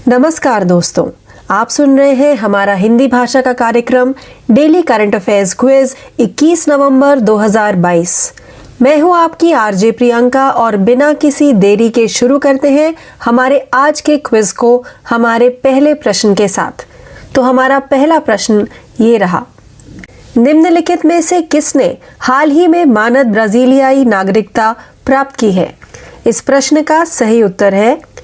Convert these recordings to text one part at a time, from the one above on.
नमस्कार दोस्तों, आप सुन रहे हैं हमारा हिंदी भाषा का कार्यक्रम डेली करंट अफेयर्स क्विज 21 नवंबर 2022। मैं हूं आपकी आरजे प्रियंका और बिना किसी देरी के शुरू करते हैं हमारे आज के क्विज को हमारे पहले प्रश्न के साथ। तो हमारा पहला प्रश्न ये रहा, निम्नलिखित में से किसने हाल ही में मानद ब्राजीलियाई नागरिकता प्राप्त की है? इस प्रश्न का सही उत्तर है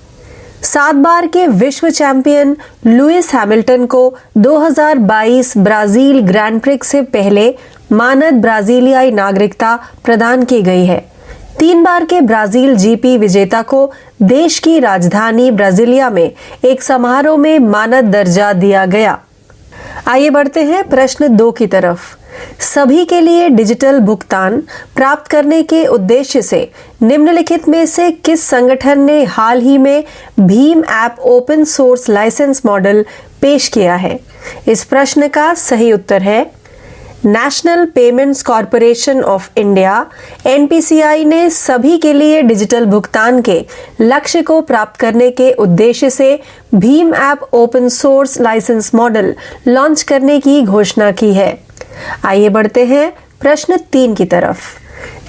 7 बार के विश्व चैंपियन लुइस हैमिल्टन को 2022 ब्राजील ग्रैंड प्रिक्स से पहले मानद ब्राजीलियाई नागरिकता प्रदान की गई है। 3 बार के ब्राजील जीपी विजेता को देश की राजधानी ब्राजीलिया में एक समारोह में मानद दर्जा दिया गया। आइए बढ़ते हैं प्रश्न 2 की तरफ। सभी के लिए डिजिटल भुगतान प्राप्त करने के उद्देश्य से निम्नलिखित में से किस संगठन ने हाल ही में Bhim app open source licence model पेश किया है? इस प्रश्न का सही उत्तर है National Payments Corporation of India NPCI ने सभी के लिए डिजिटल भुगतान के लक्ष्य को प्राप्त करने के उद्देश्य से Bhim app open source licence model launch करने की घोषणा की है। आइए बढ़ते हैं प्रश्न 3 की तरफ।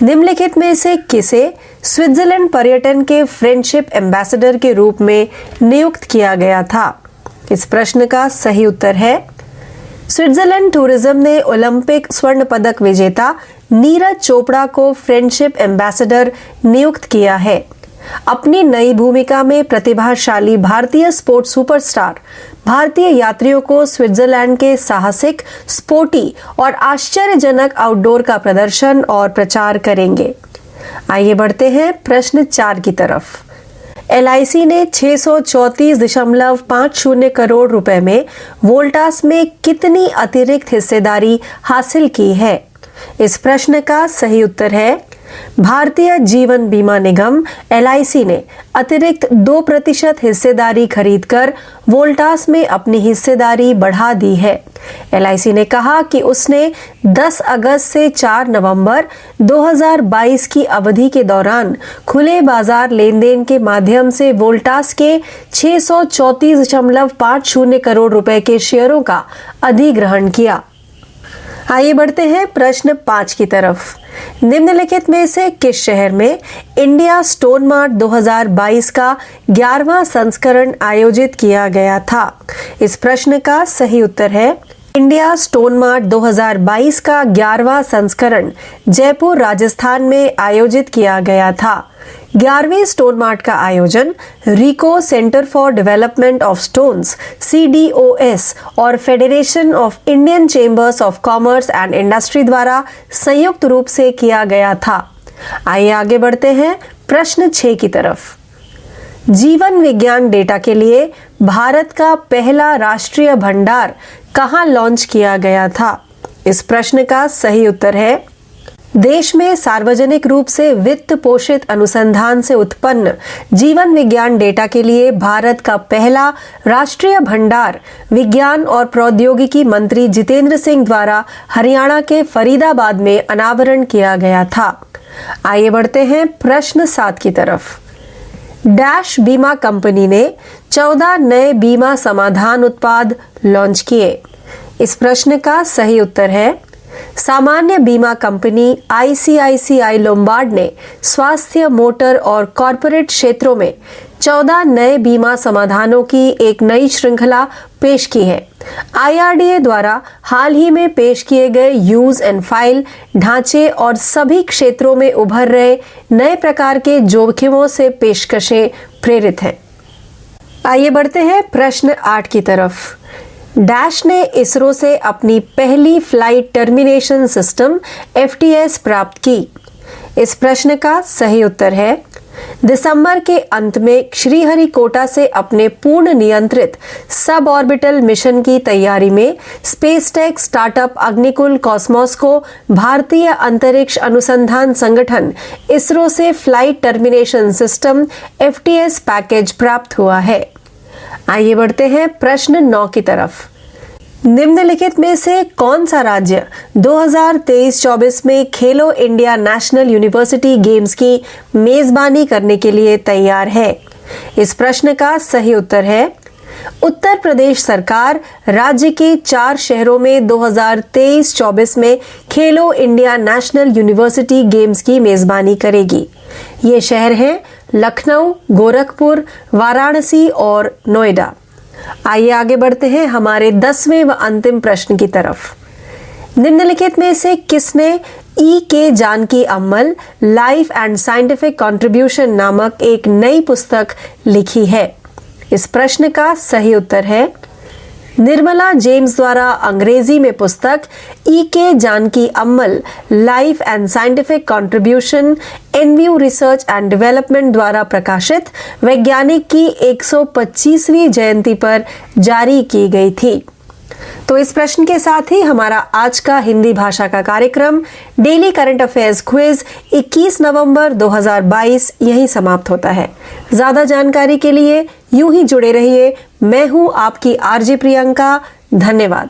निम्नलिखित में से किसे स्विट्जरलैंड पर्यटन के फ्रेंडशिप एम्बेसडर के रूप में नियुक्त किया गया था? इस प्रश्न का सही उत्तर है स्विट्जरलैंड टूरिज्म ने ओलंपिक स्वर्ण पदक विजेता नीरज चोपड़ा को फ्रेंडशिप एम्बेसडर नियुक्त किया है। अपनी नई भूमिका में प्रतिभाशाली भारतीय स्पोर्ट्स सुपरस्टार भारतीय यात्रियों को स्विट्जरलैंड के साहसिक, स्पोर्टी और आश्चर्यजनक आउटडोर का प्रदर्शन और प्रचार करेंगे। आइए बढ़ते हैं प्रश्न 4 की तरफ। एलआईसी ने 634.50 करोड़ रुपए में वोल्टास में कितनी अतिरिक्त हिस्सेदारी हासिल की है? इस प्रश्न का सही उत्तर है भारतीय जीवन बीमा निगम एलआईसी ने अतिरिक्त 2% हिस्सेदारी खरीदकर वोल्टास में अपनी हिस्सेदारी बढ़ा दी है। एलआईसी ने कहा कि उसने 10 अगस्त से 4 नवंबर 2022 की अवधि के दौरान खुले बाजार लेनदेन के माध्यम से वोल्टास के 634.50 करोड़ रुपए के शेयरों का अधिग्रहण किया। आइए बढ़ते हैं प्रश्न 5 की तरफ। निम्नलिखित में से किस शहर में इंडिया स्टोन मार्ट 2022 का 11वां संस्करण आयोजित किया गया था? इस प्रश्न का सही उत्तर है इंडिया स्टोन मार्ट 2022 का 11वां संस्करण जयपुर राजस्थान में आयोजित किया गया था। 11वें स्टोन मार्ट का आयोजन RIICO centre for development of stones CDOS और federation of Indian chambers of commerce and industry द्वारा संयुक्त रूप से किया गया था। आइए आगे बढ़ते हैं प्रश्न 6 की तरफ। जीवन विज्ञान डेटा के लिए भारत का पहला राष्ट्रीय भंडार कहां लॉन्च किया गया था? इस प्रश्न का सही उत्तर है देश में सार्वजनिक रूप से वित्त पोषित अनुसंधान से उत्पन्न जीवन विज्ञान डेटा के लिए भारत का पहला राष्ट्रीय भंडार विज्ञान और प्रौद्योगिकी मंत्री जितेंद्र सिंह द्वारा हरियाणा के फरीदाबाद में अनावरण किया गया था। आइए बढ़ते हैं प्रश्न 7 की तरफ। डैश बीमा कंपनी ने 14 नए बीमा समाधान उत्पाद लॉन्च किए। इस प्रश्न का सही उत्तर है सामान्य बीमा कंपनी ICICI लोम्बार्ड ने स्वास्थ्य, मोटर और कॉरपोरेट क्षेत्रों में 14 नए बीमा समाधानों की एक नई श्रृंखला पेश की है। IRDA द्वारा हाल ही में पेश किए गए यूज एंड फाइल ढांचे और सभी क्षेत्रों में उभर रहे नए प्रकार के जोखिमों से पेशकशें प्रेरित हैं। आइए बढ़ते हैं प्रश्न 8 की तरफ। डैश ने इसरो से अपनी पहली फ्लाइट टर्मिनेशन सिस्टम FTS प्राप्त की। इस प्रश्न का सही उत्तर है दिसंबर के अंत में श्रीहरिकोटा से अपने पूर्ण नियंत्रित सब ऑर्बिटल मिशन की तैयारी में स्पेसटेक स्टार्टअप अग्निकुल कॉस्मोस को भारतीय अंतरिक्ष अनुसंधान संगठन इसरो से flight termination system FTS package प्राप्त हुआ है। आइए बढ़ते हैं प्रश्न 9 की तरफ। निम्नलिखित में से कौन सा राज्य 2023-24 में खेलो इंडिया नेशनल यूनिवर्सिटी गेम्स की मेजबानी करने के लिए तैयार है? इस प्रश्न का सही उत्तर है उत्तर प्रदेश सरकार राज्य के 4 शहरों में 2023-24 में खेलो इंडिया नेशनल यूनिवर्सिटी गेम्स की मेजबानी करेगी। ये शहर हैं लखनऊ, गोरखपुर, वाराणसी और नोएडा। आइए आगे बढ़ते हैं हमारे 10वें व अंतिम प्रश्न की तरफ। निम्नलिखित में से किसने ई के Janaki Ammal life and scientific contribution नामक एक नई पुस्तक लिखी है? इस प्रश्न का सही उत्तर है निर्मला जेम्स द्वारा अंग्रेजी में पुस्तक ई के Janaki Ammal life and scientific contribution एनव्यू रिसर्च एंड डेवलपमेंट द्वारा प्रकाशित वैज्ञानिक की 125वीं जयंती पर जारी की गई थी। तो इस प्रश्न के साथ ही हमारा आज का हिंदी भाषा का कार्यक्रम डेली करंट अफेयर्स क्विज 21 नवंबर 2022 यहीं समाप्त होता है। ज्यादा जानकारी के लिए यूं ही जुड़े रहिए। मैं हूं आपकी आरजे प्रियंका। धन्यवाद।